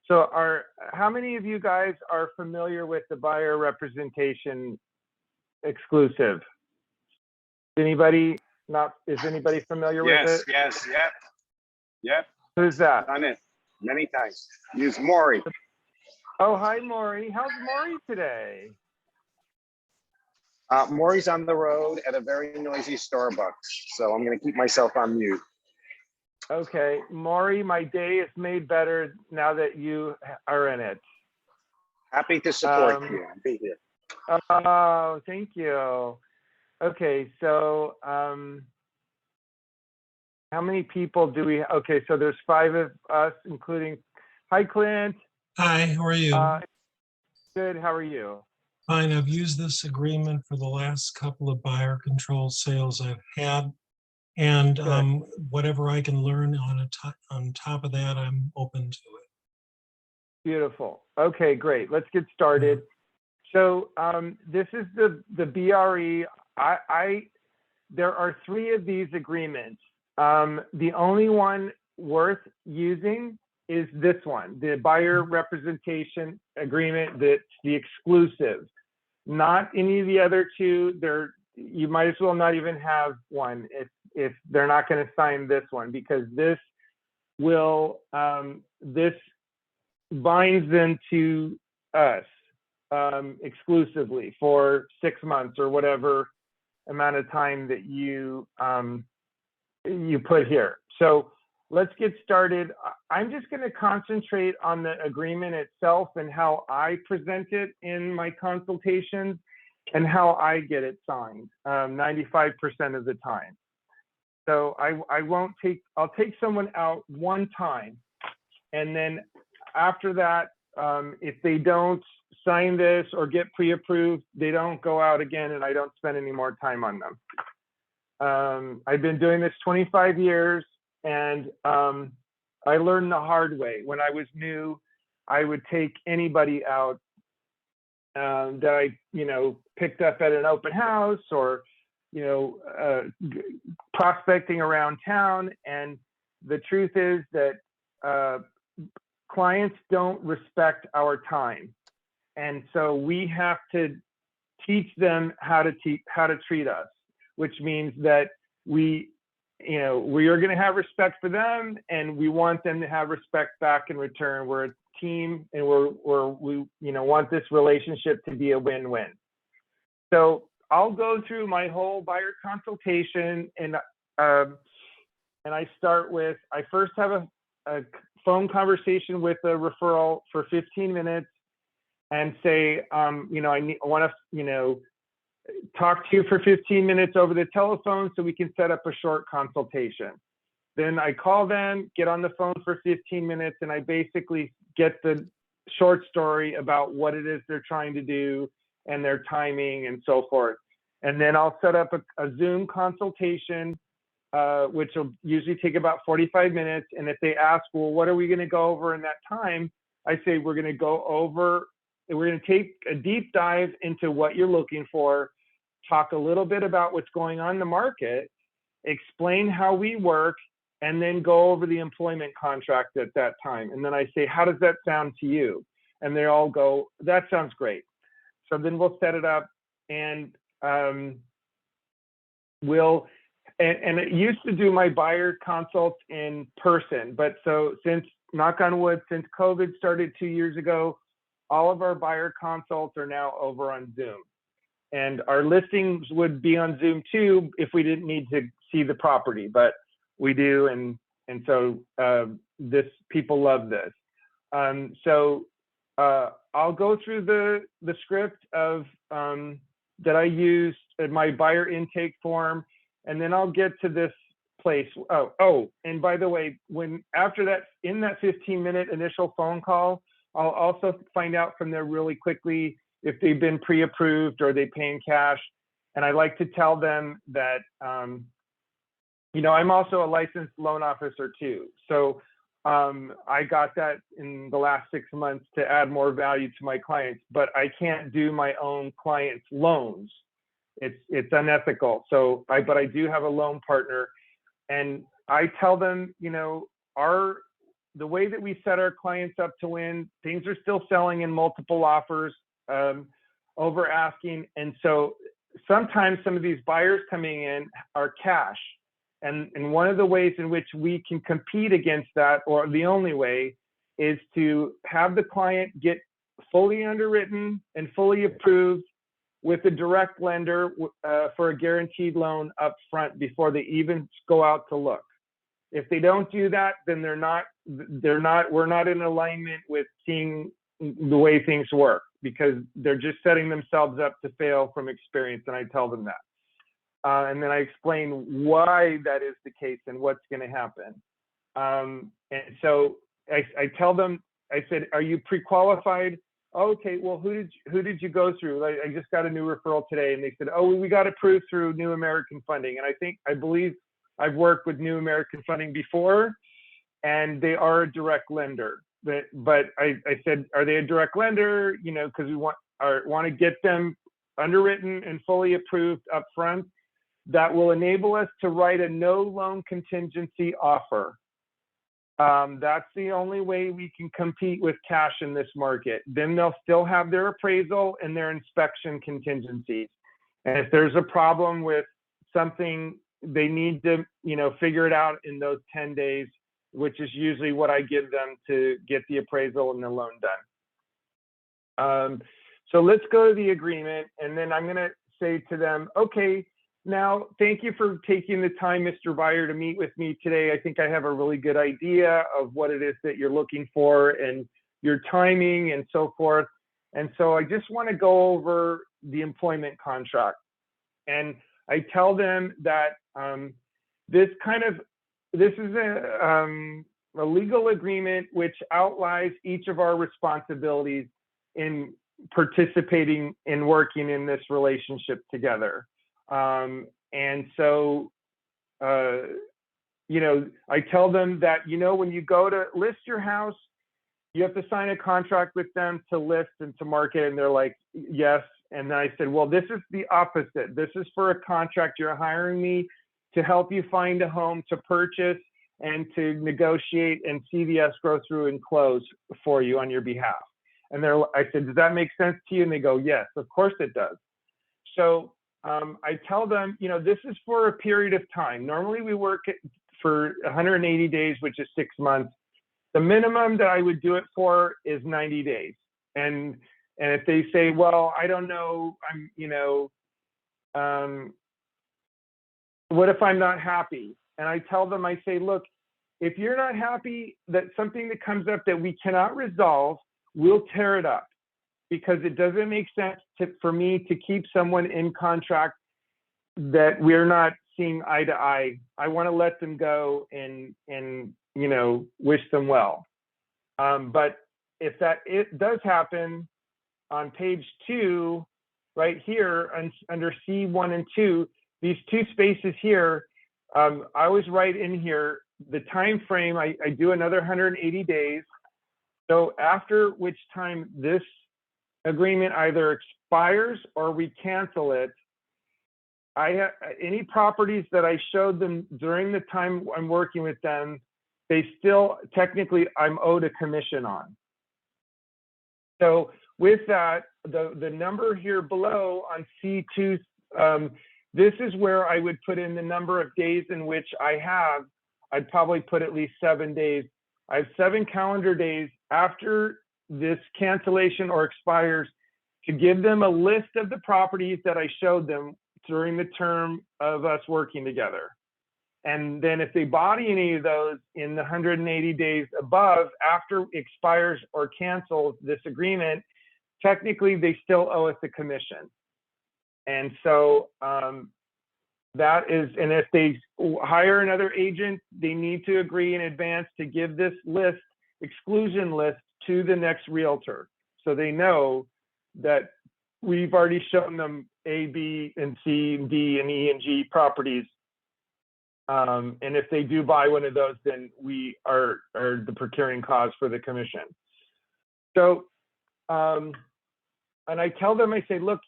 how many of you guys are familiar with the buyer representation exclusive? Anybody not? Is anybody familiar with it? Yes, yep. Who's that? Done it many times. Use Maury. Oh, hi, Maury. How's Maury today? Maury's on the road at a very noisy Starbucks, so I'm going to keep myself on mute. Okay, Maury, my day is made better now that you are in it. Happy to support you. I'll be here. Oh, thank you. Okay, so how many people do we? Okay, so there's 5 of us, including. Hi, Clint. Hi, how are you? Good. How are you? Fine. I've used this agreement for the last couple of buyer control sales I've had, and whatever I can learn on top of that, I'm open to it. Beautiful. Okay, great. Let's get started. So this is the BRE. There are 3 of these agreements. The only one worth using is this one, the buyer representation agreement. That's the exclusive. Not any of the other 2. You might as well not even have one if they're not going to sign this one, because this will this binds them to us exclusively for 6 months or whatever amount of time that you you put here. So let's get started. I'm just going to concentrate on the agreement itself and how I present it in my consultations and how I get it signed 95% of the time. So I'll take someone out one time, and then after that, if they don't sign this or get pre-approved, they don't go out again, and I don't spend any more time on them. I've been doing this 25 years, and I learned the hard way. When I was new, I would take anybody out that I, picked up at an open house or, prospecting around town. And the truth is that clients don't respect our time. And so we have to teach them how to treat us, which means that we are going to have respect for them, and we want them to have respect back in return. We're a team, and we want this relationship to be a win-win. So I'll go through my whole buyer consultation, and I start with, I first have a phone conversation with a referral for 15 minutes and say, I want to, talk to you for 15 minutes over the telephone so we can set up a short consultation. Then I call them, get on the phone for 15 minutes, and I basically get the short story about what it is they're trying to do and their timing and so forth. And then I'll set up a Zoom consultation, which will usually take about 45 minutes. And if they ask, well, what are we going to go over in that time? I say, we're going to take a deep dive into what you're looking for, talk a little bit about what's going on in the market, explain how we work, and then go over the employment contract at that time. And then I say, how does that sound to you? And they all go, that sounds great. So then we'll set it up, and it used to do my buyer consults in person, but so since, knock on wood, since COVID started 2 years ago, all of our buyer consults are now over on Zoom. And our listings would be on Zoom too if we didn't need to see the property, but we do, and so people love this. I'll go through the script of that I used in my buyer intake form, and then I'll get to this place. Oh, and by the way, after that, in that 15-minute initial phone call, I'll also find out from there really quickly if they've been pre-approved or they pay in cash. And I like to tell them that, I'm also a licensed loan officer too. So I got that in the last 6 months to add more value to my clients, but I can't do my own clients' loans. It's unethical. But I do have a loan partner, and I tell them, the way that we set our clients up to win, things are still selling in multiple offers, over asking. And so sometimes some of these buyers coming in are cash. And one of the ways in which we can compete against that, or the only way, is to have the client get fully underwritten and fully approved with a direct lender for a guaranteed loan up front before they even go out to look. If they don't do that, then we're not in alignment with seeing the way things work, because they're just setting themselves up to fail from experience, and I tell them that. And then I explain why that is the case and what's going to happen. And so I tell them, I said, "Are you pre-qualified?" "Okay, well, who did you go through?" I just got a new referral today, and they said, "Oh, we got approved through New American Funding." And I believe I've worked with New American Funding before, and they are a direct lender. But I said, "Are they a direct lender?" You know, because we want to get them underwritten and fully approved up front. That will enable us to write a no loan contingency offer. That's the only way we can compete with cash in this market. Then they'll still have their appraisal and their inspection contingencies. And if there's a problem with something, they need to, figure it out in those 10 days, which is usually what I give them to get the appraisal and the loan done. So let's go to the agreement, and then I'm going to say to them, "Okay, now, thank you for taking the time, Mr. Buyer, to meet with me today. I think I have a really good idea of what it is that you're looking for and your timing and so forth. And so I just want to go over the employment contract." And I tell them that this is a legal agreement which outlines each of our responsibilities in participating in working in this relationship together. And so, I tell them that, when you go to list your house, you have to sign a contract with them to list and to market. And they're like, "Yes." And then I said, "Well, this is the opposite. This is for a contract. You're hiring me to help you find a home to purchase and to negotiate and see the escrow through and close for you on your behalf." And I said, "Does that make sense to you?" And they go, "Yes, of course it does." So I tell them, this is for a period of time. Normally we work for 180 days, which is 6 months. The minimum that I would do it for is 90 days. And if they say, "Well, I don't know, what if I'm not happy?" And I tell them, I say, "Look, if you're not happy, that something that comes up that we cannot resolve, we'll tear it up. Because it doesn't make sense for me to keep someone in contract that we're not seeing eye to eye. I want to let them go and wish them well." But if it does happen, on page 2, right here, under C1 and 2, these 2 spaces here, I always write in here the time frame. I do another 180 days. So after which time this agreement either expires or we cancel it, any properties that I showed them during the time I'm working with them, they still technically I'm owed a commission on. So with that, the number here below on C2, this is where I would put in the number of days in which I'd probably put at least 7 days. I have 7 calendar days after this cancellation or expires to give them a list of the properties that I showed them during the term of us working together. And then if they bought any of those in the 180 days above, after expires or cancels this agreement, technically they still owe us a commission. And so that is, and if they hire another agent, they need to agree in advance to give this list, exclusion list, to the next realtor. So they know that we've already shown them A, B, and C, and D, and E, and G properties. And if they do buy one of those, then we are the procuring cause for the commission. So, and I tell them, I say, "Look,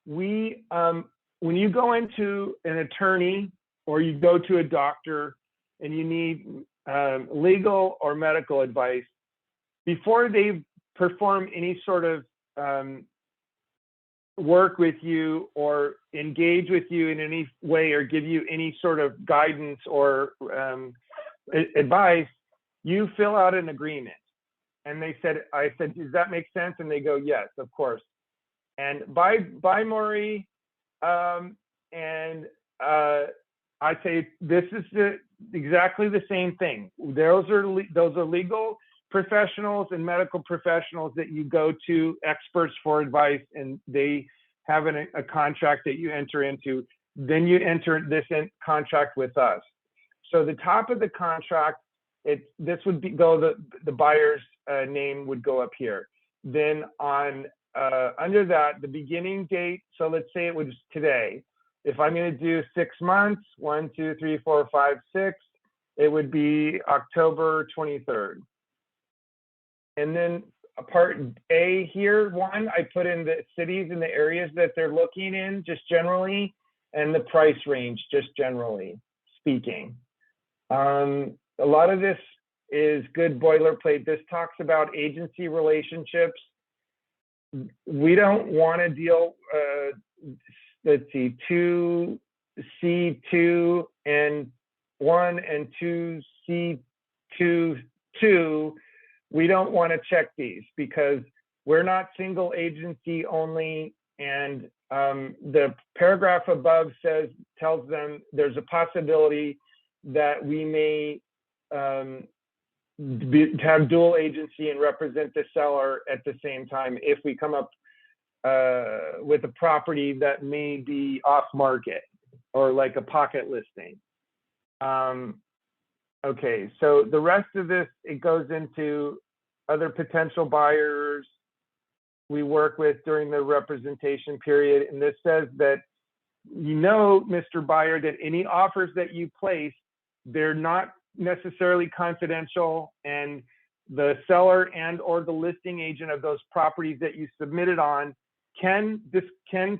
when you go into an attorney or you go to a doctor and you need legal or medical advice before they perform any sort of work with you or engage with you in any way or give you any sort of guidance or advice. You fill out an agreement. And I said, does that make sense? And they go, yes, of course. And bye, Maury. I say, this is exactly the same thing. Those are legal professionals and medical professionals that you go to, experts for advice, and they have a contract that you enter into. Then you enter this contract with us. So the top of the contract, this would go the buyer's name would go up here. Then on under that, the beginning date. So let's say it was today. If I'm going to do 6 months, 1, 2, 3, 4, 5, 6, it would be October 23rd. And then part A here, I put in the cities and the areas that they're looking in, just generally, and the price range, just generally speaking. A lot of this is good boilerplate. This talks about agency relationships. We don't want to deal, let's see, 2C2 and 1 and 2C2, 2. We don't want to check these because we're not single agency only. And the paragraph above tells them there's a possibility that we may have dual agency and represent the seller at the same time if we come up with a property that may be off market or like a pocket listing. Okay, so the rest of this, it goes into other potential buyers we work with during the representation period. And this says that, Mr. Buyer, that any offers that you place, they're not necessarily confidential, and the seller and or the listing agent of those properties that you submitted on can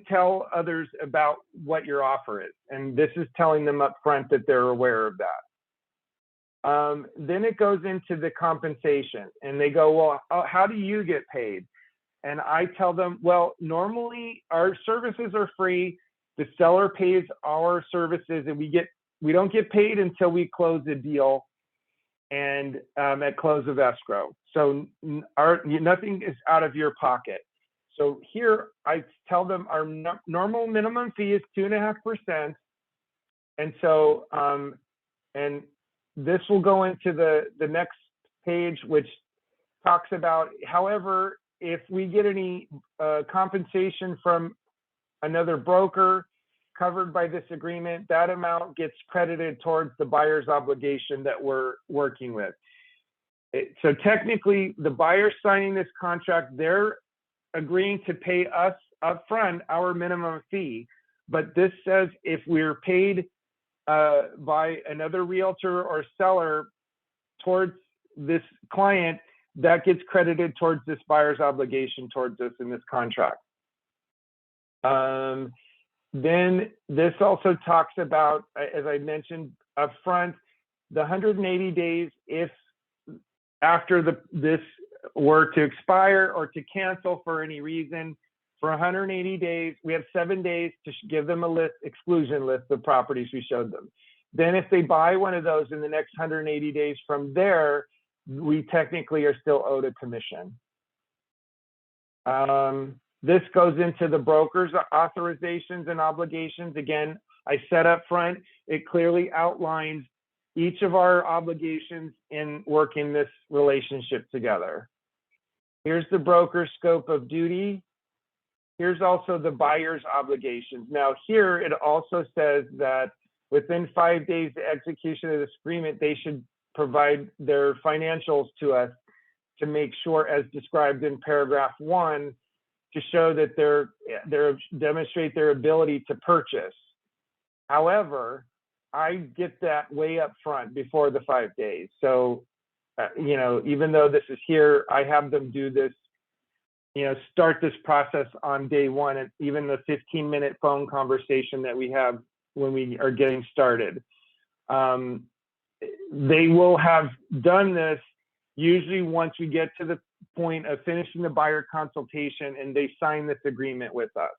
tell others about what your offer is. And this is telling them up front that they're aware of that. Then it goes into the compensation, and they go, well, how do you get paid? And I tell them, well, normally our services are free. The seller pays our services, and we don't get paid until we close the deal and at close of escrow. So nothing is out of your pocket. So here I tell them our normal minimum fee is 2.5%. And so, and this will go into the next page, which talks about, however, if we get any compensation from another broker covered by this agreement, that amount gets credited towards the buyer's obligation that we're working with. So technically, the buyer signing this contract, they're agreeing to pay us upfront our minimum fee. But this says if we're paid by another realtor or seller towards this client, that gets credited towards this buyer's obligation towards us in this contract. Then this also talks about, as I mentioned up front, the 180 days if after this were to expire or to cancel for any reason. For 180 days, we have 7 days to give them a exclusion list of properties we showed them. Then if they buy one of those in the next 180 days from there, we technically are still owed a commission. This goes into the broker's authorizations and obligations. Again, I said up front, it clearly outlines each of our obligations in working this relationship together. Here's the broker's scope of duty. Here's also the buyer's obligations. Now here, it also says that within 5 days of execution of this agreement, they should provide their financials to us to make sure, as described in paragraph 1, to show that demonstrate their ability to purchase. However, I get that way up front before the 5 days. So, even though this is here, I have them do this, start this process on day 1, and even the 15-minute phone conversation that we have when we are getting started. they will have done this usually once we get to the point of finishing the buyer consultation and they sign this agreement with us.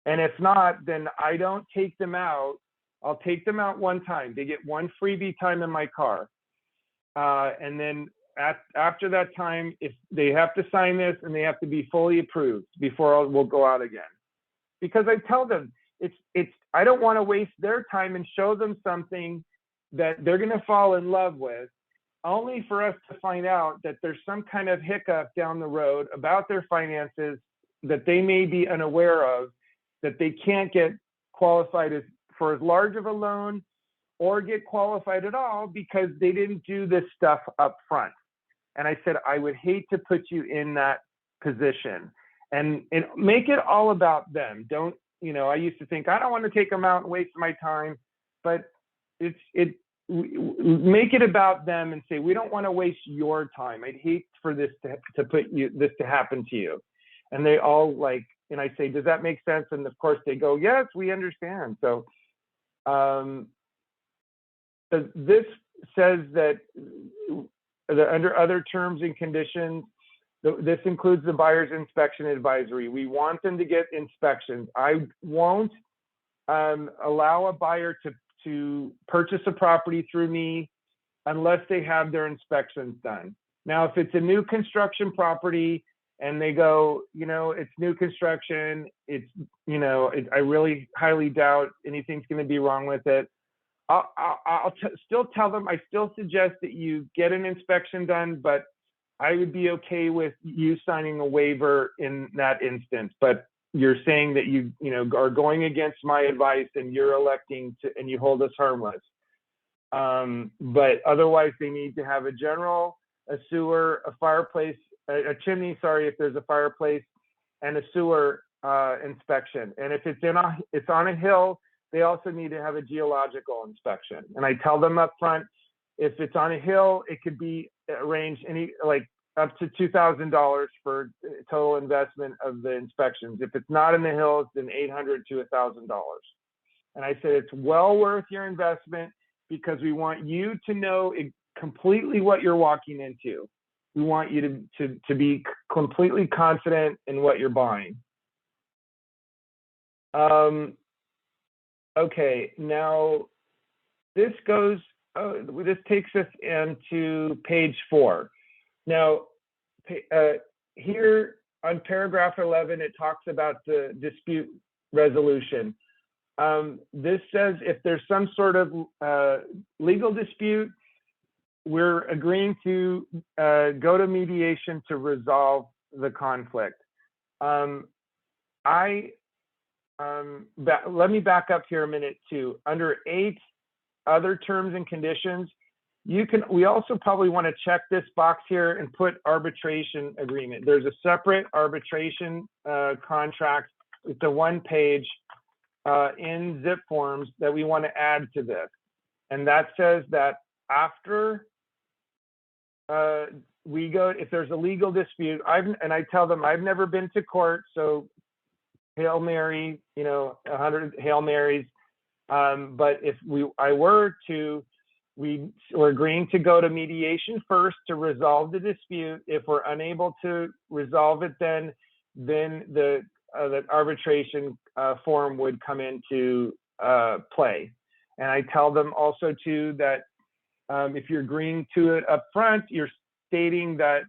And if not, then I don't take them out. I'll take them out one time. They get one freebie time in my car. And then after that time, if they have to sign this and they have to be fully approved before we'll go out again. Because I tell them, I don't want to waste their time and show them something that they're going to fall in love with, only for us to find out that there's some kind of hiccup down the road about their finances that they may be unaware of, that they can't get qualified for as large of a loan or get qualified at all because they didn't do this stuff up front. And I said, I would hate to put you in that position, and make it all about them. Don't, I used to think, I don't want to take them out and waste my time, but make it about them and say, we don't want to waste your time. I'd hate for this to happen to you. And they all and I say, does that make sense? And of course they go, yes, we understand. So this says that under other terms and conditions, this includes the buyer's inspection advisory. We want them to get inspections. I won't allow a buyer to purchase a property through me unless they have their inspections done. Now, if it's a new construction property and they go, it's new construction, I really highly doubt anything's going to be wrong with it. I'll still tell them, I still suggest that you get an inspection done, but I would be okay with you signing a waiver in that instance. But you're saying that you are going against my advice and you're electing to, and you hold us harmless. But otherwise they need to have a sewer, a fireplace, a chimney, if there's a fireplace, and a sewer inspection. And if it's on a hill, they also need to have a geological inspection. And I tell them up front, if it's on a hill, it could be arranged up to $2,000 for total investment of the inspections. If it's not in the hills, then $800 to $1,000. And I said, it's well worth your investment because we want you to know completely what you're walking into. We want you to be completely confident in what you're buying. Okay, now this takes us into page 4. Now, here on paragraph 11, it talks about the dispute resolution. This says if there's some sort of legal dispute, we're agreeing to go to mediation to resolve the conflict. Let me back up here a minute too. Under 8 other terms and conditions, we also probably want to check this box here and put arbitration agreement. There's a separate arbitration contract. It's a 1-page in zip forms that we want to add to this. And that says that after if there's a legal dispute, I tell them I've never been to court, so Hail Mary, 100 Hail Marys. But if I were to, we're agreeing to go to mediation first to resolve the dispute. If we're unable to resolve it, then the arbitration form would come into play. And I tell them also too that if you're agreeing to it up front, you're stating that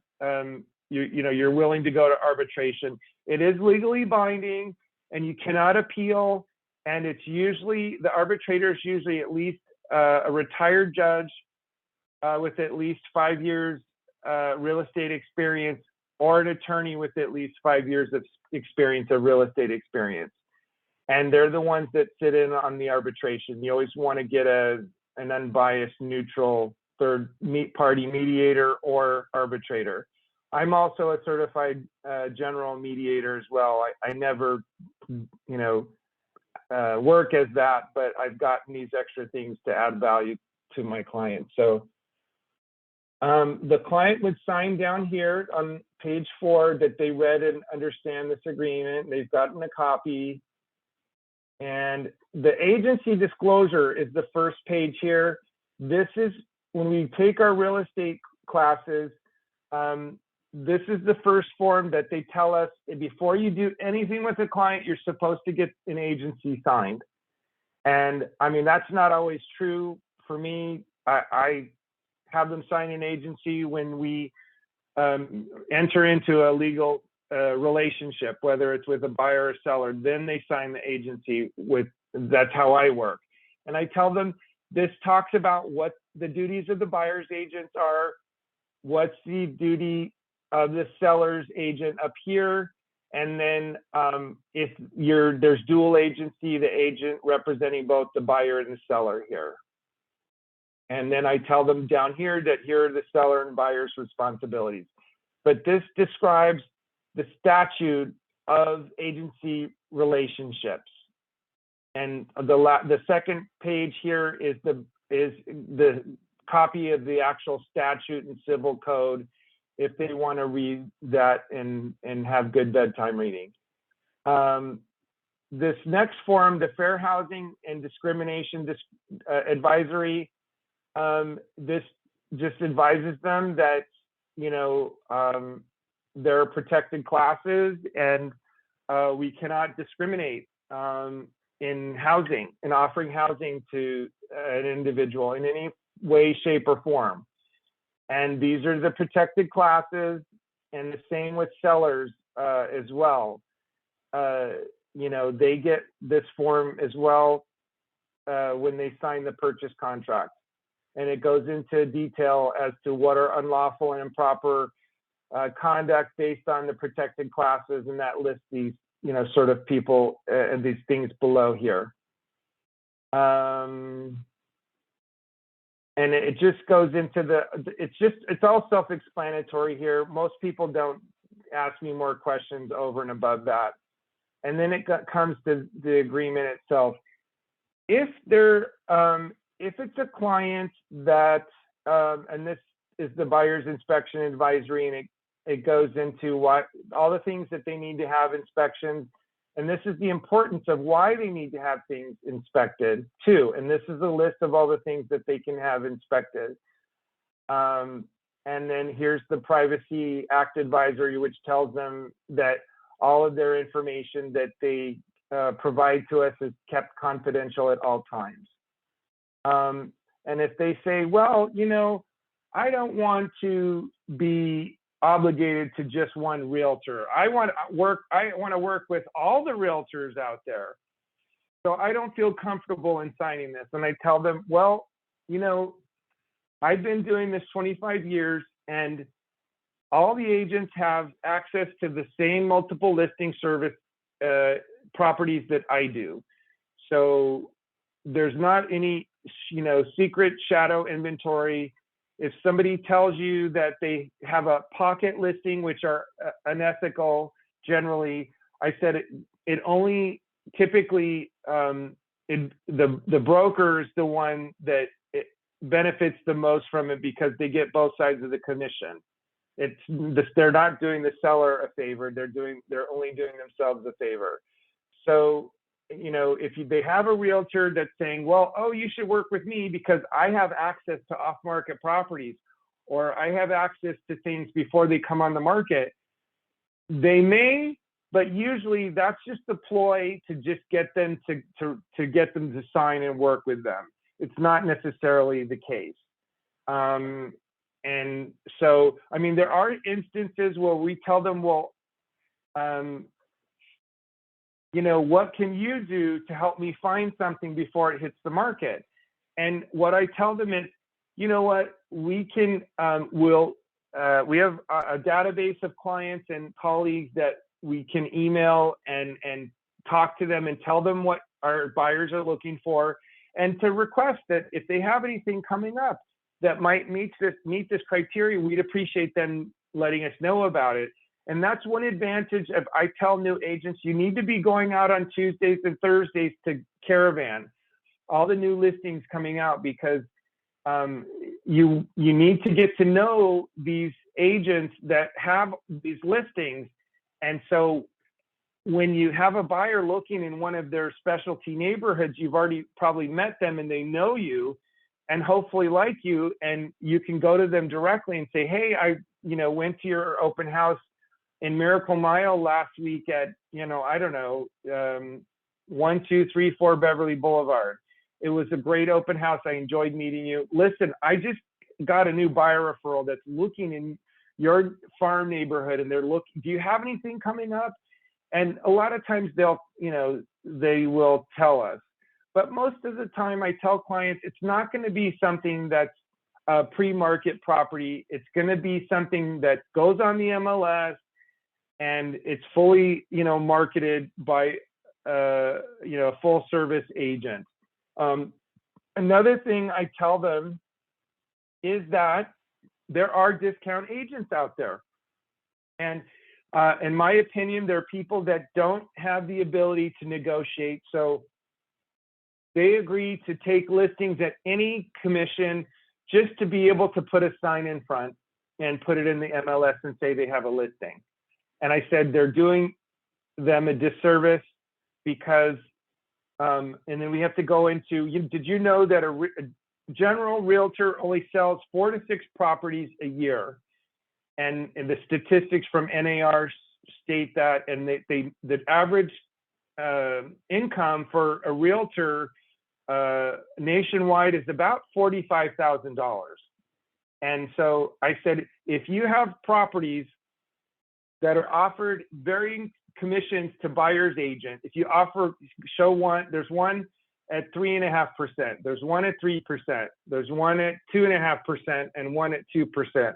you're willing to go to arbitration. It is legally binding, and you cannot appeal. And the arbitrator is usually at least a retired judge with at least 5 years real estate experience, or an attorney with at least 5 years of experience of real estate experience. And they're the ones that sit in on the arbitration. You always want to get an unbiased, neutral third party mediator or arbitrator. I'm also a certified general mediator as well. I never, work as that, but I've gotten these extra things to add value to my clients. So the client would sign down here on page 4 that they read and understand this agreement. They've gotten a copy. And the agency disclosure is the first page here. this is when we take our real estate classes, this is the first form that they tell us before you do anything with a client, you're supposed to get an agency signed. And I mean, that's not always true for me. I have them sign an agency when we enter into a legal relationship, whether it's with a buyer or seller, then they sign the agency with, that's how I work. And I tell them, this talks about what the duties of the buyer's agents are, what's the duty of the seller's agent up here, and then if there's dual agency, the agent representing both the buyer and the seller here. And then I tell them down here that here are the seller and buyer's responsibilities. But this describes the statute of agency relationships. And the second page here is the copy of the actual statute and civil code, if they want to read that and have good bedtime reading. This next form, the Fair Housing and Discrimination Advisory, this just advises them that, you know, there are protected classes and we cannot discriminate in housing, in offering housing to an individual in any way, shape, or form. And these are the protected classes, and the same with sellers as well. You know, they get this form as well when they sign the purchase contract. And it goes into detail as to what are unlawful and improper conduct based on the protected classes, and that lists these, you know, sort of people and these things below here. And it just goes into it's all self-explanatory here. Most people don't ask me more questions over and above that. And then it comes to the agreement itself. If it's a client that, and this is the buyer's inspection advisory, and it goes into what all the things that they need to have inspections. And this is the importance of why they need to have things inspected too. And this is a list of all the things that they can have inspected. And then here's the Privacy Act advisory, which tells them that all of their information that they provide to us is kept confidential at all times. And if they say, well, you know, I don't want to be obligated to just one realtor. I want to work with all the realtors out there. So I don't feel comfortable in signing this. And I tell them, well, you know, I've been doing this 25 years, and all the agents have access to the same multiple listing service properties that I do. So there's not any, you know, secret shadow inventory. If somebody tells you that they have a pocket listing, which are unethical generally, I said it only typically, the broker is the one that it benefits the most from it, because they get both sides of the commission. They're not doing the seller a favor, they're only doing themselves a favor. So, you know, if they have a realtor that's saying, well, oh, you should work with me because I have access to off-market properties, or I have access to things before they come on the market, they may, but usually that's just a ploy to just get them to get them to sign and work with them. It's not necessarily the case. And so, I mean, there are instances where we tell them, well, you know, what can you do to help me find something before it hits the market? And what I tell them is, you know what, we can, we have a database of clients and colleagues that we can email and talk to them and tell them what our buyers are looking for, and to request that if they have anything coming up that might meet this criteria, we'd appreciate them letting us know about it. And that's one advantage of, I tell new agents, you need to be going out on Tuesdays and Thursdays to Caravan, all the new listings coming out, because you need to get to know these agents that have these listings. And so when you have a buyer looking in one of their specialty neighborhoods, you've already probably met them and they know you. and hopefully like you, and you can go to them directly and say, hey, I went to your open house in Miracle Mile last week at, I don't know, 1234 Beverly Boulevard. It was a great open house. I enjoyed meeting you. Listen, I just got a new buyer referral that's looking in your farm neighborhood, and they're looking, do you have anything coming up? And a lot of times they will tell us. But most of the time I tell clients it's not going to be something that's a pre-market property. It's going to be something that goes on the MLS and it's fully, marketed by, a full service agent. Another thing I tell them is that there are discount agents out there. And in my opinion, there are people that don't have the ability to negotiate. So they agree to take listings at any commission just to be able to put a sign in front and put it in the MLS and say they have a listing. And I said they're doing them a disservice because, and then we have to go into, did you know that a general realtor only sells 4 to 6 properties a year? And the statistics from NAR state that, and the average income for a realtor nationwide is about $45,000. And so I said, if you have properties that are offered varying commissions to buyer's agent, if you show one, there's one at 3.5%, there's one at 3%, there's one at 2.5%, and one at 2%.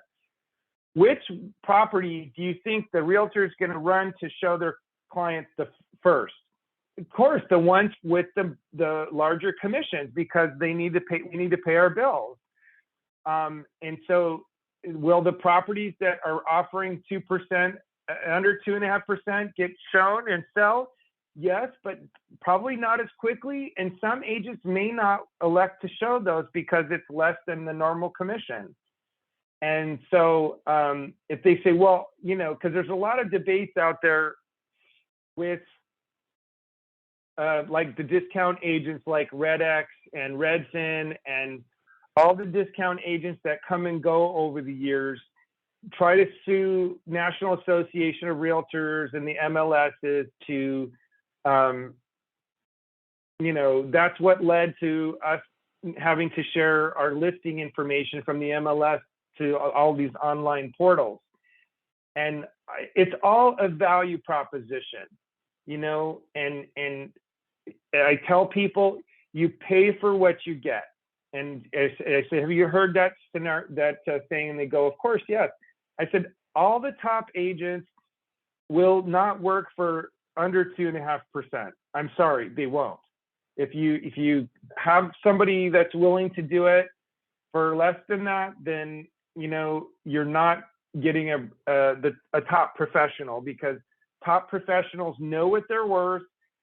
Which property do you think the realtor is going to run to show their clients the first? Of course, the ones with the larger commissions, because we need to pay our bills. And so will the properties that are offering 2%, under 2.5% get shown and sell? Yes, but probably not as quickly. And some agents may not elect to show those because it's less than the normal commission. And so if they say, well, because there's a lot of debates out there with like the discount agents like RedX and Redfin and all the discount agents that come and go over the years try to sue National Association of Realtors and the MLSs to, that's what led to us having to share our listing information from the MLS to all these online portals. And it's all a value proposition, and I tell people you pay for what you get. And I say, have you heard that saying? And they go, of course, yes. I said, all the top agents will not work for under 2.5%. I'm sorry, they won't. If you have somebody that's willing to do it for less than that, then you're not getting a top professional, because top professionals know what they're worth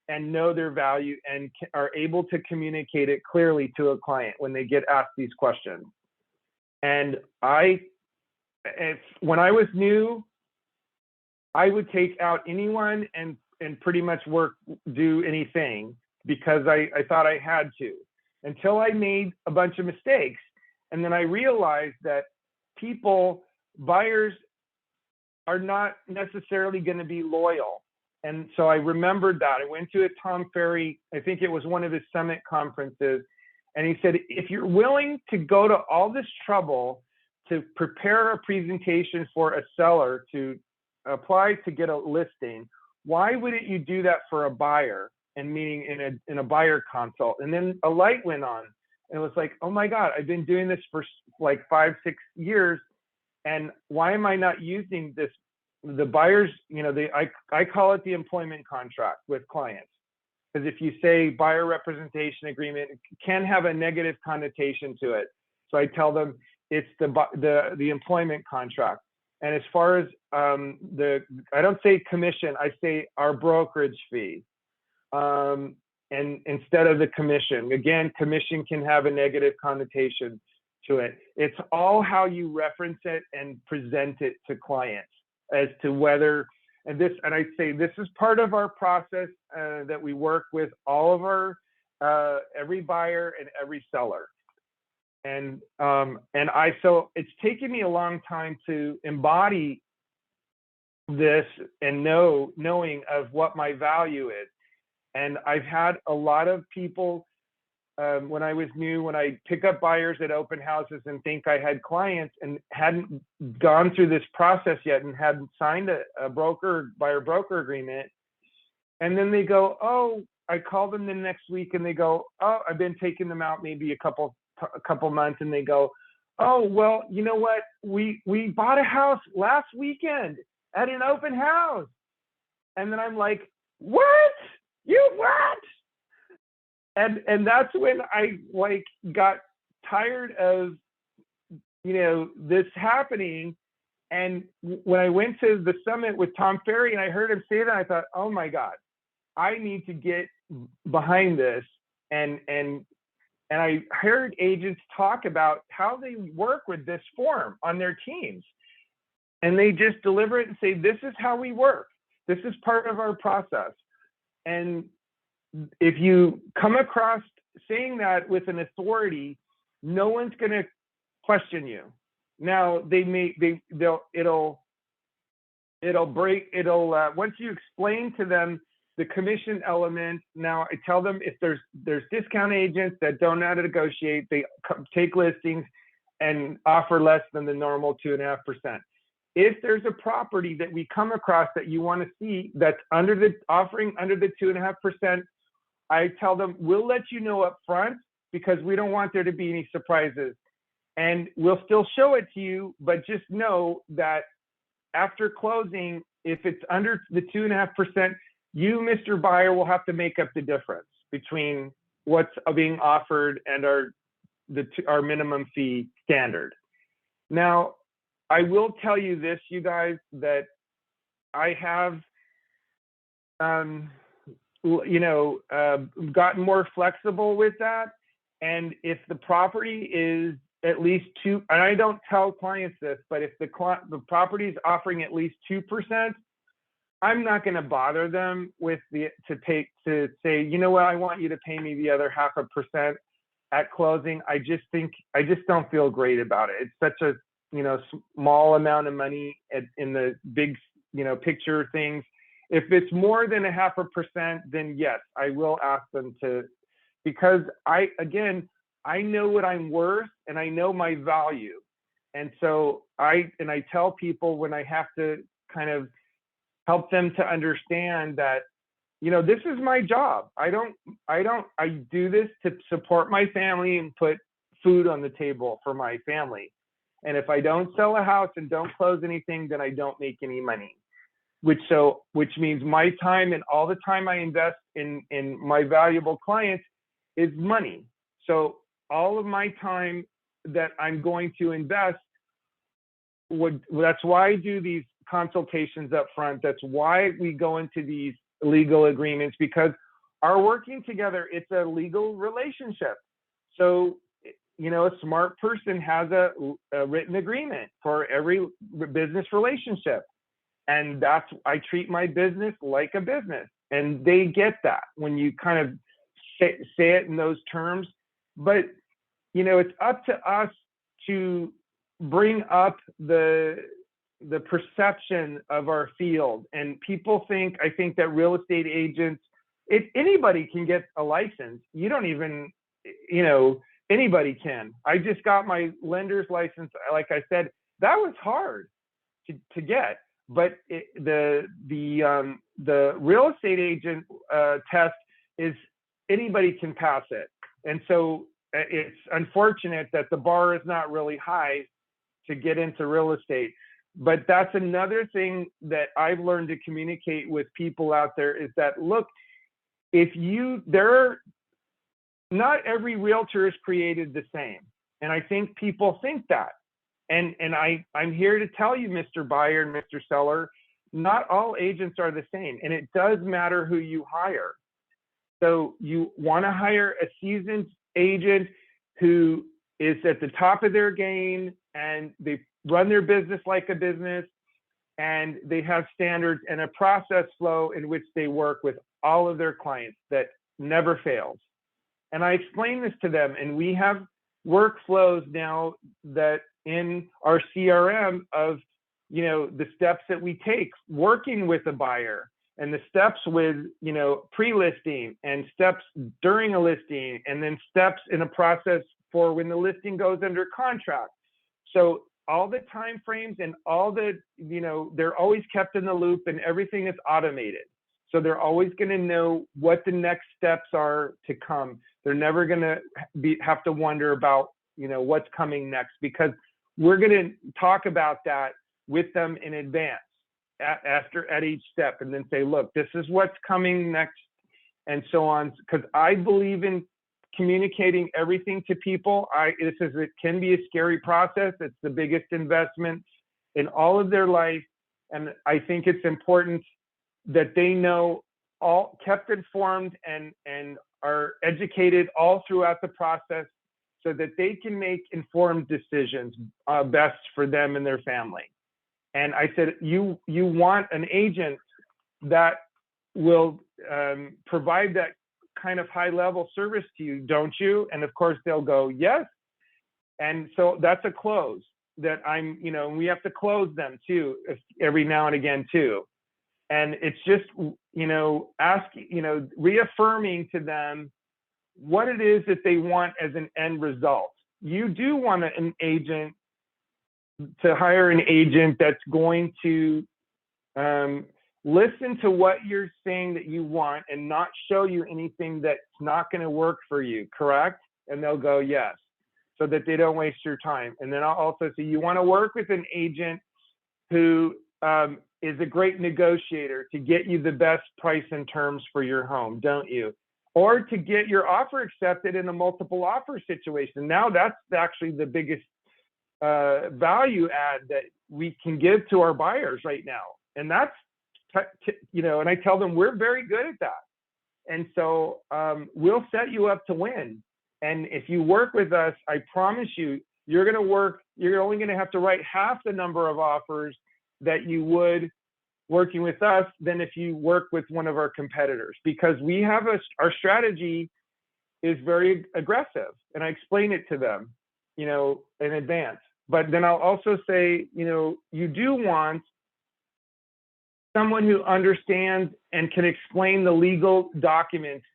and know their value and are able to communicate it clearly to a client when they get asked these questions. And when I was new, I would take out anyone and pretty much do anything because I thought I had to, until I made a bunch of mistakes. And then I realized that buyers are not necessarily going to be loyal. And so I remembered that. I went to a Tom Ferry, I think it was one of his summit conferences, and he said, if you're willing to go to all this trouble to prepare a presentation for a seller to apply to get a listing, why wouldn't you do that for a buyer? And meaning in a buyer consult. And then a light went on. And it was like, oh my God, I've been doing this for like 5-6 years. And why am I not using this? The buyers, I call it the employment contract with clients. Because if you say buyer representation agreement, it can have a negative connotation to it. So I tell them it's the employment contract. And as far as I don't say commission, I say our brokerage fee. And instead of the commission. Again, commission can have a negative connotation to it. It's all how you reference it and present it to clients as to whether, and I say this is part of our process that we work with all of our, every buyer and every seller. So it's taken me a long time to embody this and knowing of what my value is. And I've had a lot of people, when I was new, when I pick up buyers at open houses and think I had clients and hadn't gone through this process yet and hadn't signed a buyer broker agreement. And then they go, oh, I call them the next week and they go, oh, I've been taking them out maybe a couple months, and they go, oh, well, you know what? We bought a house last weekend at an open house. And then I'm like, what? You what? And that's when I like got tired of, this happening. And when I went to the summit with Tom Ferry and I heard him say that, I thought, oh my God, I need to get behind this. And I heard agents talk about how they work with this form on their teams. And they just deliver it and say, this is how we work. This is part of our process. And if you come across saying that with an authority, no one's going to question you. Now it'll once you explain to them the commission element. Now I tell them if there's discount agents that don't know how to negotiate, they take listings and offer less than the normal 2.5%. If there's a property that we come across that you want to see that's offering under the 2.5%, I tell them we'll let you know up front because we don't want there to be any surprises. And we'll still show it to you, but just know that after closing, if it's under the 2.5%, you, Mr. Buyer, will have to make up the difference between what's being offered and our minimum fee standard. Now, I will tell you this, you guys, that I have, gotten more flexible with that. And if the property is at least 2%, and I don't tell clients this, but if the property is offering at least 2%, I'm not going to bother them to say, you know what, I want you to pay me the other 0.5% at closing. I just don't feel great about it. It's such a small amount of money in the big picture things. If it's more than 0.5%, then yes, I will ask them to, because I know what I'm worth and I know my value. And so I tell people when I have to kind of help them to understand that, this is my job. I do this to support my family and put food on the table for my family. And if I don't sell a house and don't close anything, then I don't make any money, which means my time and all the time I invest in my valuable clients is money. So all of my time that I'm going to invest that's why I do these consultations up front. That's why we go into these legal agreements, because our working together, it's a legal relationship. So, a smart person has a written agreement for every business relationship. And I treat my business like a business. And they get that when you kind of say it in those terms. But, it's up to us to bring up the perception of our field. And people I think that real estate agents, if anybody can get a license, you don't even, anybody can. I just got my lender's license. Like I said, that was hard to get, but the real estate agent test is anybody can pass it. And so it's unfortunate that the bar is not really high to get into real estate. But that's another thing that I've learned to communicate with people out there is that, look, not every realtor is created the same. And I think people think that. And I'm here to tell you, Mr. Buyer and Mr. Seller, not all agents are the same. And it does matter who you hire. So you want to hire a seasoned agent who is at the top of their game and they run their business like a business, and they have standards and a process flow in which they work with all of their clients that never fails. And I explain this to them, and we have workflows now that in our CRM of, you know, the steps that we take working with a buyer, and the steps with, you know, pre-listing, and steps during a listing, and then steps in a process for when the listing goes under contract. So all the time frames and all the, you know, they're always kept in the loop, and everything is automated. So they're always going to know what the next steps are to come. They're never going to have to wonder about, you know, what's coming next, because we're going to talk about that with them in advance at each step, and then say, look, this is what's coming next, and so on. Because I believe in communicating everything to people. It can be a scary process. It's the biggest investment in all of their life. And I think it's important that they know, all kept informed and are educated all throughout the process, so that they can make informed decisions best for them and their family. And I said, you want an agent that will provide that kind of high level service to you, don't you? And of course they'll go, yes. And so that's a close that I'm, you know, we have to close them too, every now and again too. And it's just, you know, reaffirming to them what it is that they want as an end result. You do want an agent to hire an agent that's going to listen to what you're saying that you want, and not show you anything that's not going to work for you, correct? And they'll go, yes, so that they don't waste your time. And then I'll also say, you want to work with an agent who is a great negotiator to get you the best price and terms for your home, don't you? Or to get your offer accepted in a multiple offer situation. Now that's actually the biggest value add that we can give to our buyers right now. And that's, you know, and I tell them we're very good at that. And so we'll set you up to win. And if you work with us, I promise you, you're only going to have to write half the number of offers that you would working with us than if you work with one of our competitors, because we have our strategy is very aggressive, and I explain it to them, you know, in advance. But then I'll also say, you know, you do want someone who understands and can explain the legal documents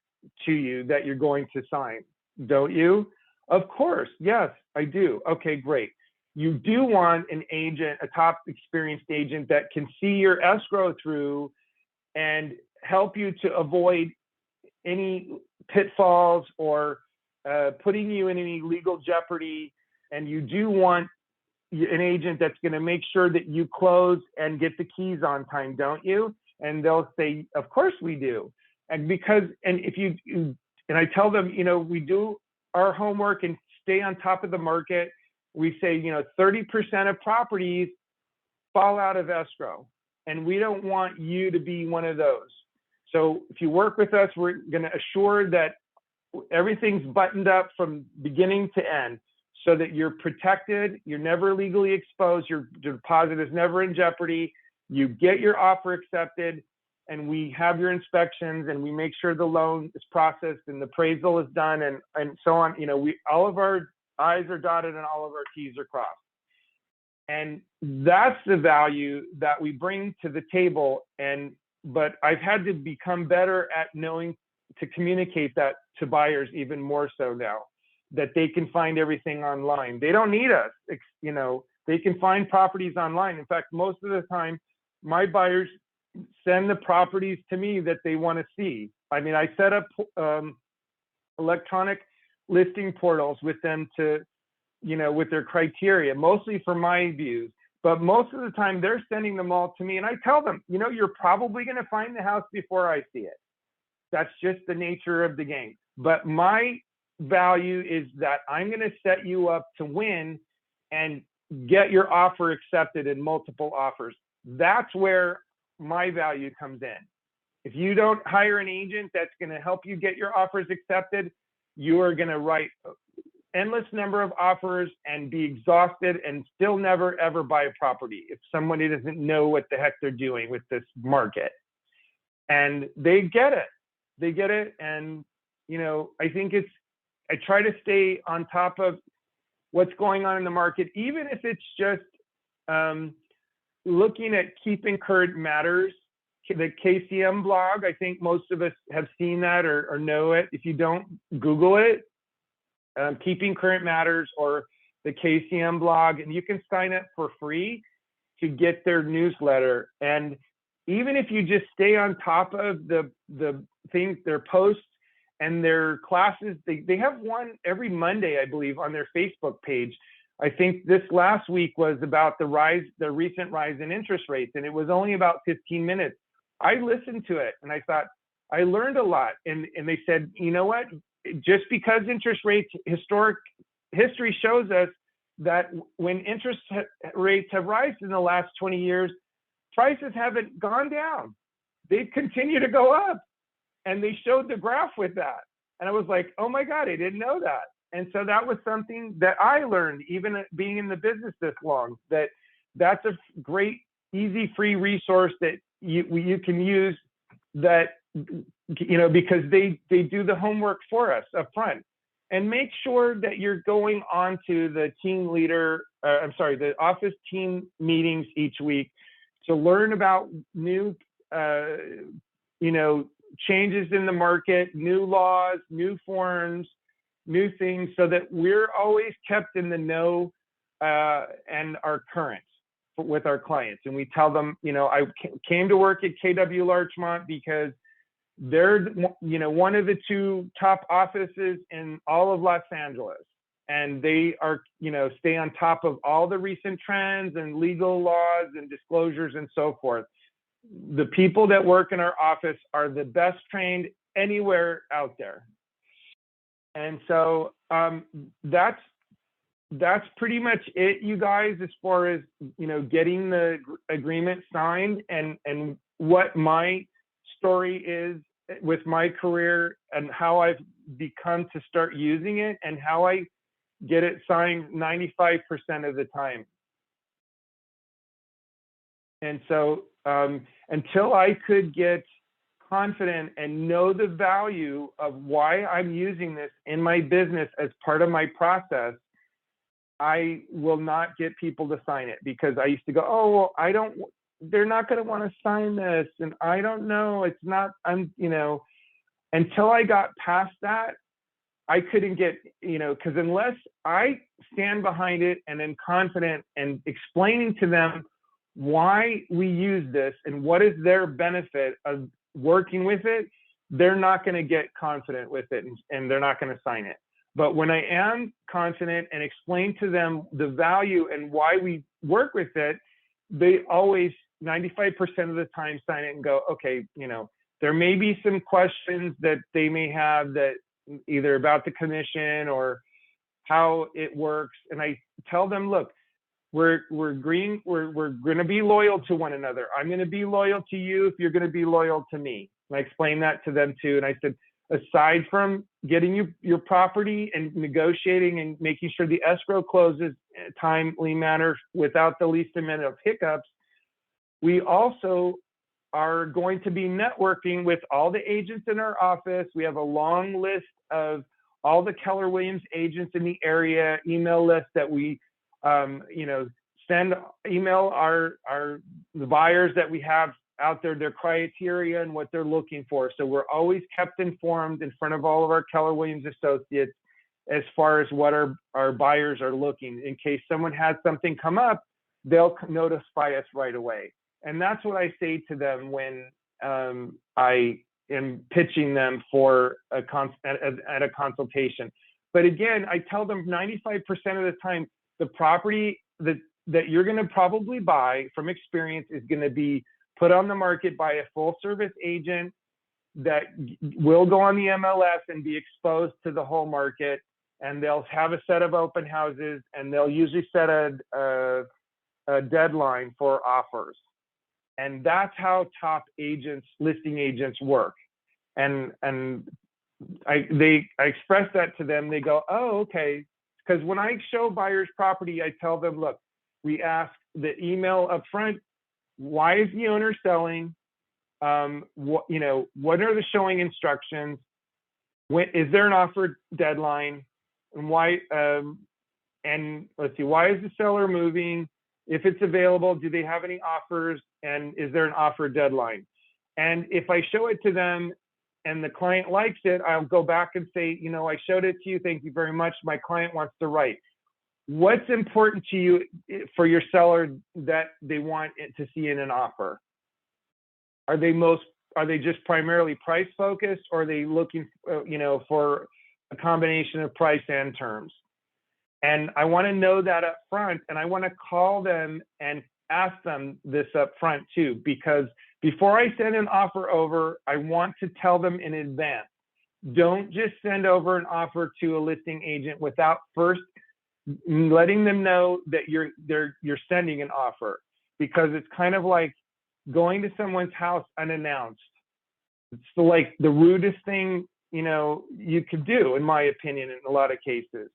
to you that you're going to sign, don't you? Of course, yes, I do. Okay, great. You do want an agent, a top experienced agent that can see your escrow through and help you to avoid any pitfalls or putting you in any legal jeopardy. And you do want an agent that's going to make sure that you close and get the keys on time, don't you? And they'll say, of course we do. And I tell them, you know, we do our homework and stay on top of the market. We say, you know, 30% of properties fall out of escrow, and we don't want you to be one of those. So if you work with us, we're going to assure that everything's buttoned up from beginning to end, so that you're protected, you're never legally exposed, your deposit is never in jeopardy, you get your offer accepted, and we have your inspections, and we make sure the loan is processed and the appraisal is done, and so on. You know, all of our I's are dotted and all of our T's are crossed. And that's the value that we bring to the table. But I've had to become better at knowing to communicate that to buyers even more so now, that they can find everything online. They don't need us, you know, they can find properties online. In fact, most of the time, my buyers send the properties to me that they want to see. I mean, I set up electronic listing portals with them to, you know, with their criteria, mostly for my views. But most of the time they're sending them all to me, and I tell them, you know, you're probably going to find the house before I see it. That's just the nature of the game. But my value is that I'm going to set you up to win and get your offer accepted in multiple offers. That's where my value comes in. If you don't hire an agent that's going to help you get your offers accepted, you are going to write endless number of offers and be exhausted and still never ever buy a property if somebody doesn't know what the heck they're doing with this market. And they get it. And, you know, I think I try to stay on top of what's going on in the market, even if it's just looking at Keeping Current Matters, the KCM blog. I think most of us have seen that or know it. If you don't, Google it, Keeping Current Matters or the KCM blog, and you can sign up for free to get their newsletter. And even if you just stay on top of the things, their posts and their classes, they have one every Monday, I believe, on their Facebook page. I think this last week was about the recent rise in interest rates, and it was only about 15 minutes. I listened to it and I thought, I learned a lot. And they said, you know what, just because interest rates, history shows us that when interest rates have risen in the last 20 years, prices haven't gone down. They've continued to go up. And they showed the graph with that. And I was like, oh my God, I didn't know that. And so that was something that I learned, even being in the business this long, that's a great, easy, free resource that you can use, that, you know, because they do the homework for us up front. And make sure that you're going on to the the office team meetings each week to learn about new, changes in the market, new laws, new forms, new things, so that we're always kept in the know and are current with our clients. And we tell them, you know, I came to work at KW Larchmont because they're, you know, one of the 2 top offices in all of Los Angeles. And they are, you know, stay on top of all the recent trends and legal laws and disclosures and so forth. The people that work in our office are the best trained anywhere out there. And so that's pretty much it, you guys, as far as, you know, getting the agreement signed, and what my story is with my career and how I've become to start using it and how I get it signed 95% of the time. And so until I could get confident and know the value of why I'm using this in my business as part of my process, I will not get people to sign it, because I used to go, oh, well, they're not going to want to sign this. And I don't know, it's not, until I got past that, I couldn't get, because unless I stand behind it and am confident and explaining to them why we use this and what is their benefit of working with it, they're not going to get confident with it, and they're not going to sign it. But when I am confident and explain to them the value and why we work with it, they always, 95% of the time, sign it and go, okay, there may be some questions that they may have, that either about the commission or how it works. And I tell them, look, we're agreeing, we're going to be loyal to one another. I'm going to be loyal to you if you're going to be loyal to me. And I explained that to them too. And I said, aside from getting your property and negotiating and making sure the escrow closes in a timely manner without the least amount of hiccups, we also are going to be networking with all the agents in our office. We have a long list of all the Keller Williams agents in the area, email list that we email the buyers that we have out there, their criteria and what they're looking for. So we're always kept informed in front of all of our Keller Williams associates as far as what our buyers are looking. In case someone has something come up, they'll notify us right away. And that's what I say to them when I am pitching them for at a consultation. But again, I tell them 95% of the time, the property that you're going to probably buy from experience is going to be put on the market by a full service agent that will go on the MLS and be exposed to the whole market. And they'll have a set of open houses, and they'll usually set a deadline for offers. And that's how top agents, listing agents work. And I express that to them. They go, oh, okay. Because when I show buyers property, I tell them, look, we ask the email up front, why is the owner selling? What are the showing instructions? Is there an offer deadline? And why? and let's see, why is the seller moving? If it's available, do they have any offers? And is there an offer deadline? And if I show it to them and the client likes it, I'll go back and say, you know, I showed it to you. Thank you very much. My client wants to write. What's important to you for your seller that they want it to see in an offer? Are they just primarily price focused, or are they looking, you know, for a combination of price and terms? And I want to know that up front, and I want to call them and ask them this up front too, because before I send an offer over, I want to tell them in advance. Don't just send over an offer to a listing agent without first letting them know that you're sending an offer, because it's kind of like going to someone's house unannounced. It's like the rudest thing, you know, you could do, in my opinion, in a lot of cases.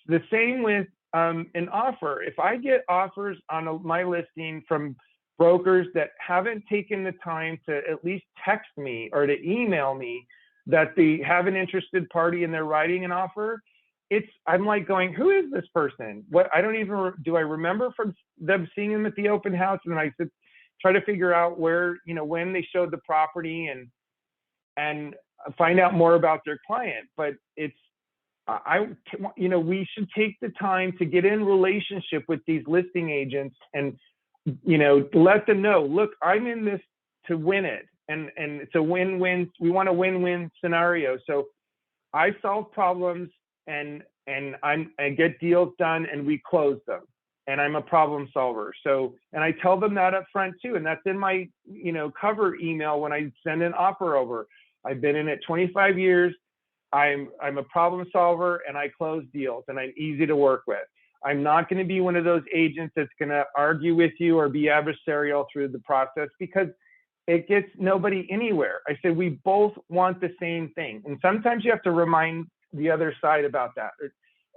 The same with an offer. If I get offers on my listing from brokers that haven't taken the time to at least text me or to email me that they have an interested party and they're writing an offer, I'm like going, who is this person? What, I don't even, do I remember from them seeing them at the open house? And I try to figure out where, you know, when they showed the property and find out more about their client. But you know, we should take the time to get in relationship with these listing agents and, you know, let them know, look, I'm in this to win it. And it's a win-win. We want a win-win scenario. So I solve problems and I get deals done and we close them. And I'm a problem solver. So, and I tell them that up front too. And that's in my, you know, cover email when I send an offer over. I've been in it 25 years. I'm a problem solver and I close deals and I'm easy to work with. I'm not going to be one of those agents that's going to argue with you or be adversarial through the process, because it gets nobody anywhere. I said, we both want the same thing. And sometimes you have to remind the other side about that.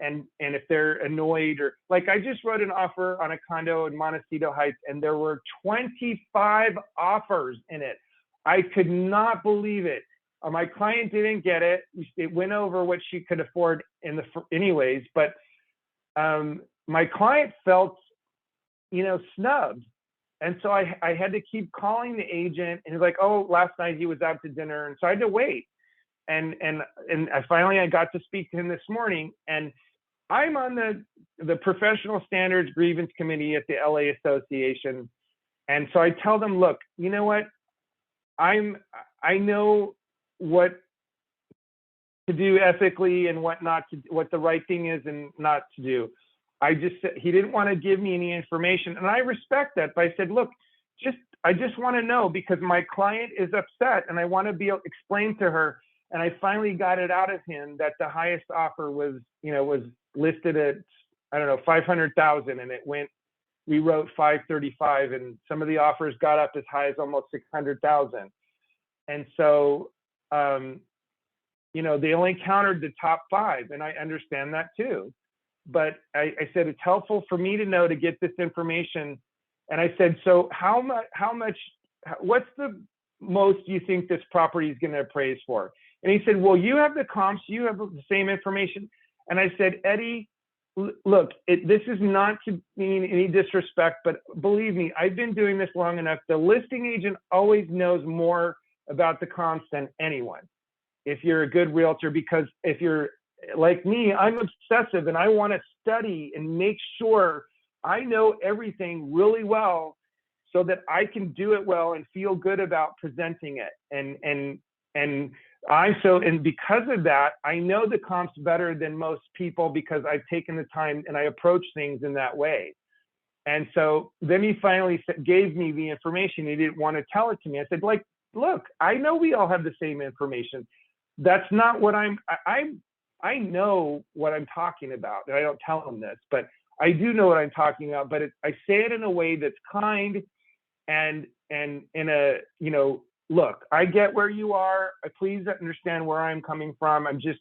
And if they're annoyed, or like I just wrote an offer on a condo in Montecito Heights and there were 25 offers in it. I could not believe it. My client didn't get it. It went over what she could afford anyways, but my client felt, you know, snubbed. And so I had to keep calling the agent, and he's like, oh, last night he was out to dinner. And so I had to wait. And I finally got to speak to him this morning, and I'm on the Professional Standards Grievance Committee at the LA Association. And so I tell them, look, you know what? I know what to do ethically and what not to, what the right thing is and not to do. He didn't want to give me any information, and I respect that. But I said, look, I just want to know, because my client is upset and I want to be able to explain to her. And I finally got it out of him that the highest offer was listed at, I don't know, 500,000, and we wrote 535, and some of the offers got up as high as almost 600,000. And so, you know, they only countered the top 5, and I understand that too. But I said, it's helpful for me to know, to get this information. And I said, so what's the most you think this property is going to appraise for? And he said, well, you have the comps, you have the same information. And I said, Eddie, look, this is not to mean any disrespect, but believe me, I've been doing this long enough. The listing agent always knows more about the comps than anyone, if you're a good realtor, because if you're like me, I'm obsessive and I want to study and make sure I know everything really well so that I can do it well and feel good about presenting it. And because of that, I know the comps better than most people, because I've taken the time and I approach things in that way. And so then he finally gave me the information. He didn't want to tell it to me. I said, like, look, I know we all have the same information. That's not what I know what I'm talking about. And I don't tell him this, but I do know what I'm talking about. But I say it in a way that's kind and in a, you know, look, I get where you are. Please understand where I'm coming from. I'm just,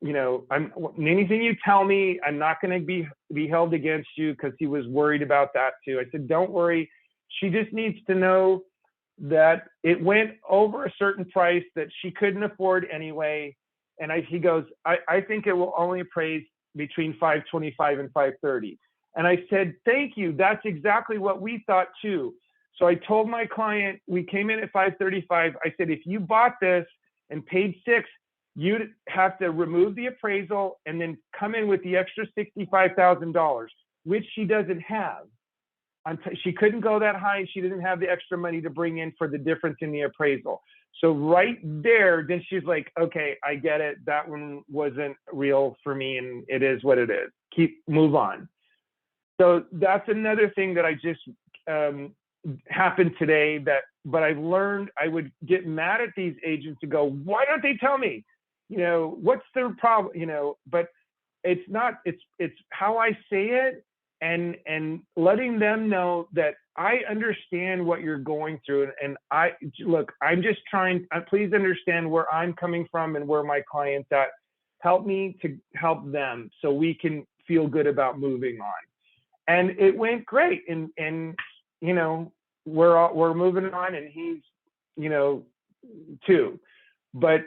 you know, anything you tell me, I'm not going to be held against you, because he was worried about that too. I said, don't worry. She just needs to know that it went over a certain price that she couldn't afford anyway. And he goes, I think it will only appraise between 5:25 and 5:30. And I said, thank you. That's exactly what we thought too. So I told my client, we came in at 5:35. I said, if you bought this and paid $6, you'd have to remove the appraisal and then come in with the extra $65,000, which she doesn't have. She couldn't go that high. She didn't have the extra money to bring in for the difference in the appraisal. So right there, then she's like, okay, I get it. That one wasn't real for me, and it is what it is. Move on. So that's another thing that I just happened today, but I learned I would get mad at these agents and go, why don't they tell me? What's their problem? But it's not, it's how I say it, and letting them know that I understand what you're going through. And I'm just trying, please understand where I'm coming from and where my client's at. Help me to help them so we can feel good about moving on. And it went great. And we're moving on, and he's, too. But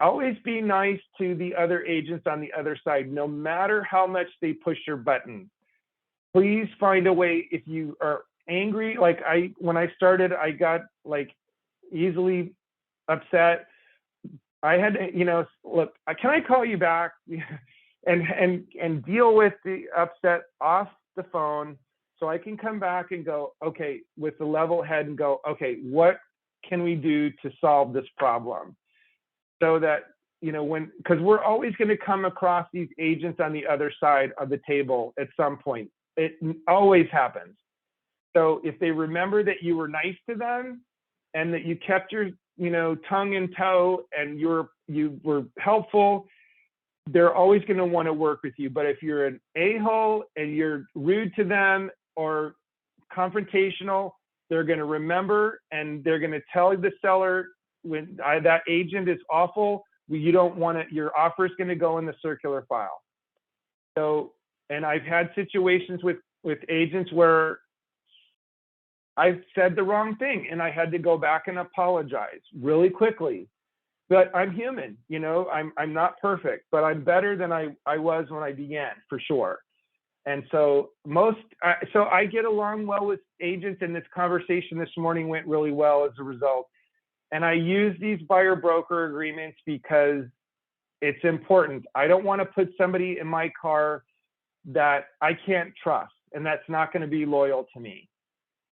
always be nice to the other agents on the other side, no matter how much they push your button. Please find a way. If you are angry, when I started, I got easily upset. I had to, look, can I call you back and deal with the upset off the phone, so I can come back and go, okay, with the level head, and go, okay, what can we do to solve this problem? So that, because we're always going to come across these agents on the other side of the table at some point. It always happens. So if they remember that you were nice to them and that you kept your, tongue in tow, and you were helpful, they're always going to want to work with you. But if you're an a-hole and you're rude to them or confrontational, they're going to remember, and they're going to tell the seller, when that agent is awful, you don't want it, your offer is going to go in the circular file. So, and I've had situations with agents where I've said the wrong thing and I had to go back and apologize really quickly. But I'm human, I'm not perfect, but I'm better than I was when I began, for sure. And so I get along well with agents, and this conversation this morning went really well as a result. And I use these buyer broker agreements because it's important. I don't want to put somebody in my car that I can't trust, and that's not going to be loyal to me.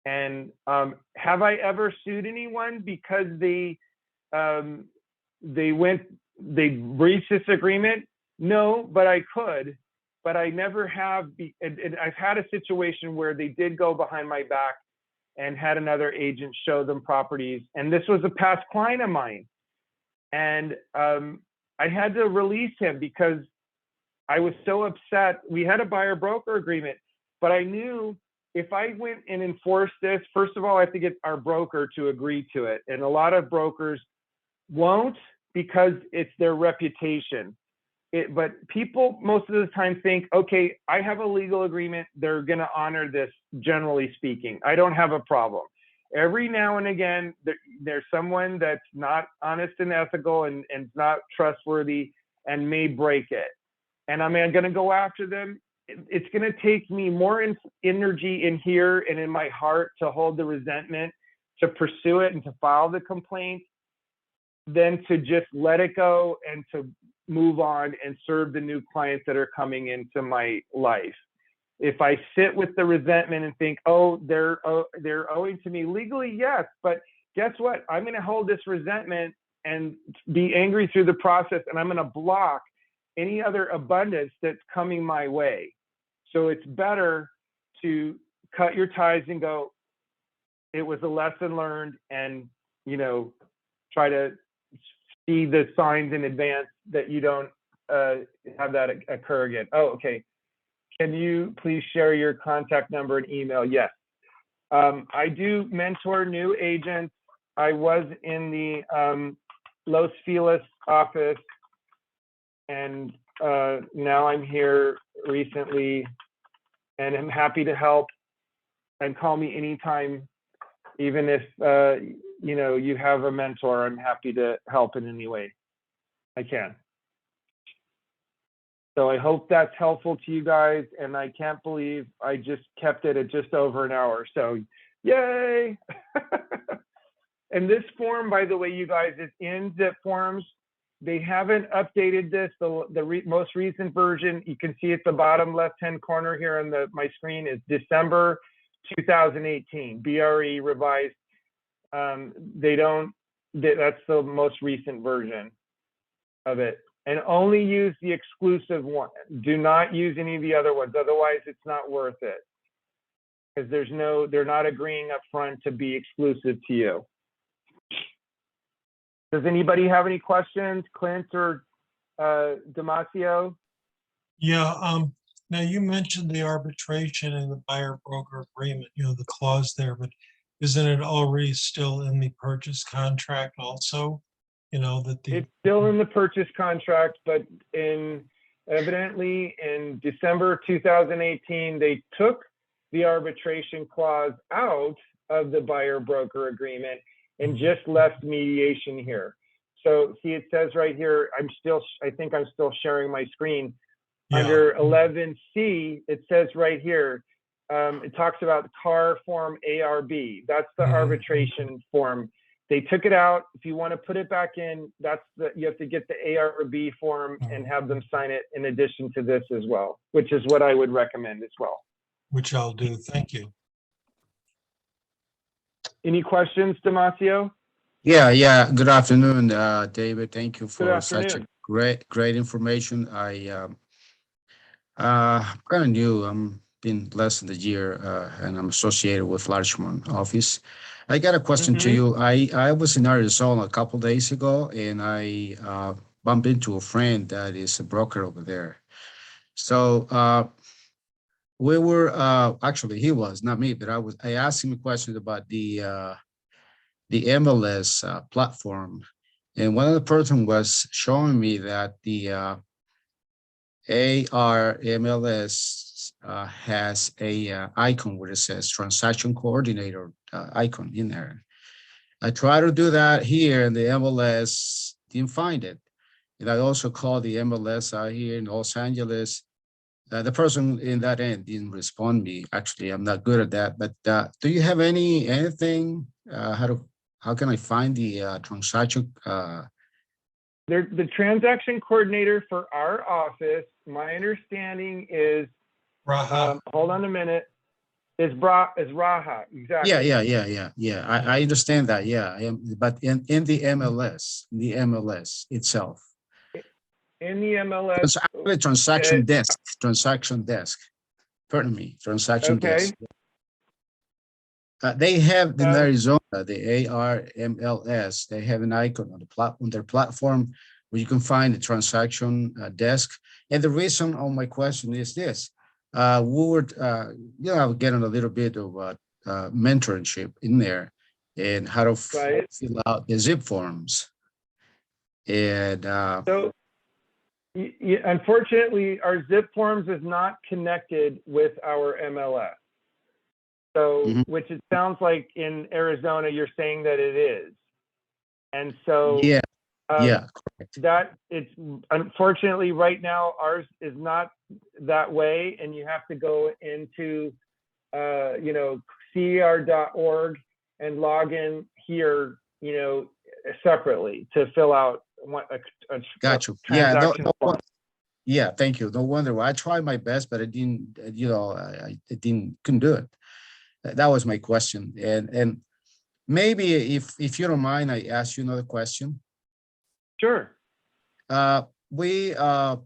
And have I ever sued anyone because they breached this agreement? No, but I could. But I never have. And I've had a situation where they did go behind my back and had another agent show them properties. And this was a past client of mine. And I had to release him because I was so upset. We had a buyer broker agreement, but I knew if I went and enforced this, first of all, I have to get our broker to agree to it. And a lot of brokers won't because it's their reputation. But people most of the time think, okay, I have a legal agreement. They're going to honor this, generally speaking. I don't have a problem. Every now and again, there's someone that's not honest and ethical and not trustworthy and may break it. And I'm going to go after them. It's going to take me more energy in here and in my heart to hold the resentment, to pursue it and to file the complaint, than to just let it go and to move on and serve the new clients that are coming into my life. If I sit with the resentment and think, oh, they're owing to me legally, yes, but guess what? I'm going to hold this resentment and be angry through the process, and I'm going to block any other abundance that's coming my way. So it's better to cut your ties and go, it was a lesson learned, and try to see the signs in advance that you don't have that occur again. Oh, okay. Can you please share your contact number and email? Yes. I do mentor new agents. I was in the Los Feliz office, and now I'm here recently, and I'm happy to help. And call me anytime, even if you have a mentor. I'm happy to help in any way I can. So I hope that's helpful to you guys. And I can't believe I just kept it at just over an hour. So yay. And this form, by the way, you guys, is in Zip Forms. They haven't updated this. The most recent version, you can see at the bottom left-hand corner here on my screen, is December 2018, BRE revised. That's the most recent version of it. And only use the exclusive one. Do not use any of the other ones. Otherwise, it's not worth it. Because they're not agreeing up front to be exclusive to you. Does anybody have any questions, Clint or Damasio? Yeah, now you mentioned the arbitration and the buyer-broker agreement, the clause there, but isn't it already still in the purchase contract also? It's still in the purchase contract, but evidently in December 2018, they took the arbitration clause out of the buyer-broker agreement and just left mediation here. So see, it says right here, I think I'm still sharing my screen. Yeah. Under 11C, it says right here, it talks about CAR form ARB. That's the arbitration form. They took it out. If you want to put it back in, you have to get the ARB form and have them sign it in addition to this as well, which is what I would recommend as well. Which I'll do. Thank you. Any questions, Damasio? Yeah. Good afternoon, David. Thank you for such a afternoon. great information. I'm kind of new. I'm been less than a year, and I'm associated with Larchmont office. I got a question to you. I was in Arizona a couple of days ago, and I bumped into a friend that is a broker over there. So we were actually he was not me, but I asked him a question about the MLS platform, and one of the person was showing me that the ARMLS has a icon where it says transaction coordinator icon in there. I tried to do that here in the MLS, didn't find it. And I also called the MLS out here in Los Angeles. The person in that end didn't respond me. Actually, I'm not good at that. But do you have anything? How can I find the transaction? The transaction coordinator for our office, my understanding is, hold on a minute, is Raha, exactly. Yeah. I understand that. Yeah, but in the MLS, itself. In the MLS. Transaction desk. Pardon me, transaction desk. They have in Arizona, the ARMLS, they have an icon on their platform where you can find the transaction desk. And the reason on my question is this, we were, getting a little bit of mentorship in there and how to fill out the zip forms. And so, unfortunately, our zip forms is not connected with our MLS. So, which it sounds like in Arizona, you're saying that it is. And so, correct. That it's unfortunately right now, ours is not that way. And you have to go into, CER.org and log in here, separately to fill out a transaction form. Yeah, thank you. No wonder. I tried my best, but I didn't, couldn't do it. That was my question. And maybe if you don't mind, I ask you another question. Sure. We were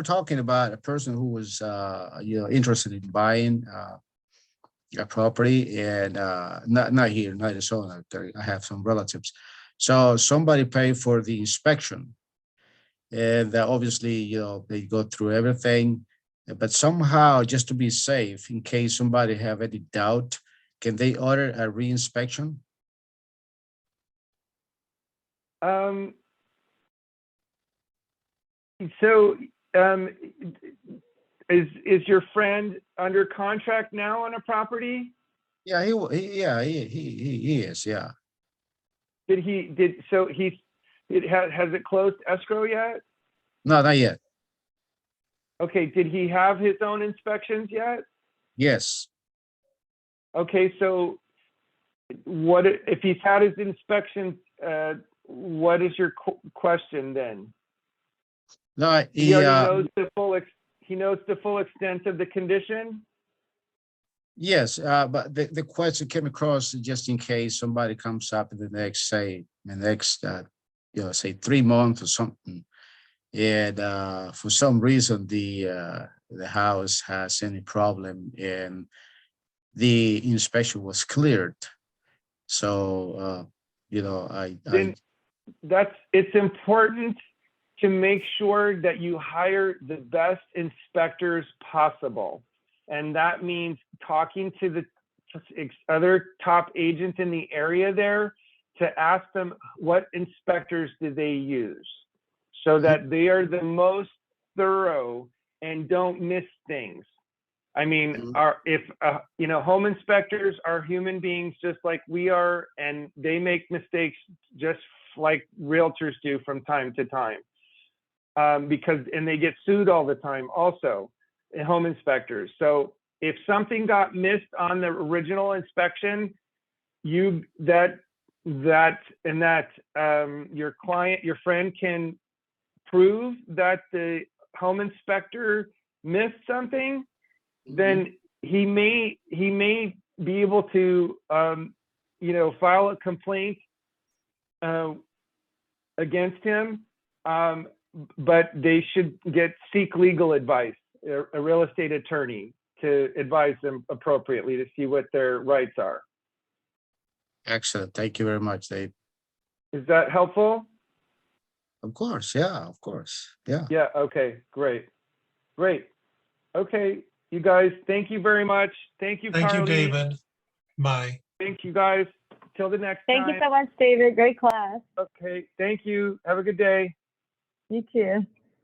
talking about a person who was interested in buying a property, and not here in Arizona. I have some relatives. So somebody paid for the inspection, and obviously they go through everything. But somehow, just to be safe, in case somebody have any doubt, can they order a re-inspection? Is your friend under contract now on a property? Yeah, he is. Yeah. Has it closed escrow yet? No, not yet. Okay, did he have his own inspections yet? Yes. Okay, so what, if he's had his inspections, what is your question then? No, He already knows he knows the full extent of the condition? yes, but the question came across just in case somebody comes up in the next, say, say 3 months or something. And for some reason, the house has any problem and the inspection was cleared. So, It's important to make sure that you hire the best inspectors possible. And that means talking to the other top agents in the area there to ask them what inspectors do they use, so that they are the most thorough and don't miss things. I mean, home inspectors are human beings just like we are, and they make mistakes just like realtors do from time to time. And they get sued all the time also, home inspectors. So if something got missed on the original inspection, your friend can prove that the home inspector missed something, then he may be able to file a complaint against him, but they should seek legal advice, a real estate attorney, to advise them appropriately to see what their rights are. Excellent. Thank you very much, Dave. Is that helpful? Of course. Yeah, of course. Yeah. Yeah. Okay. Great. Okay, you guys, thank you very much. Thank you, Thank you, Carly. David. Bye. Thank you, guys. Till the next time. Thank you so much, David. Great class. Okay. Thank you. Have a good day. You too.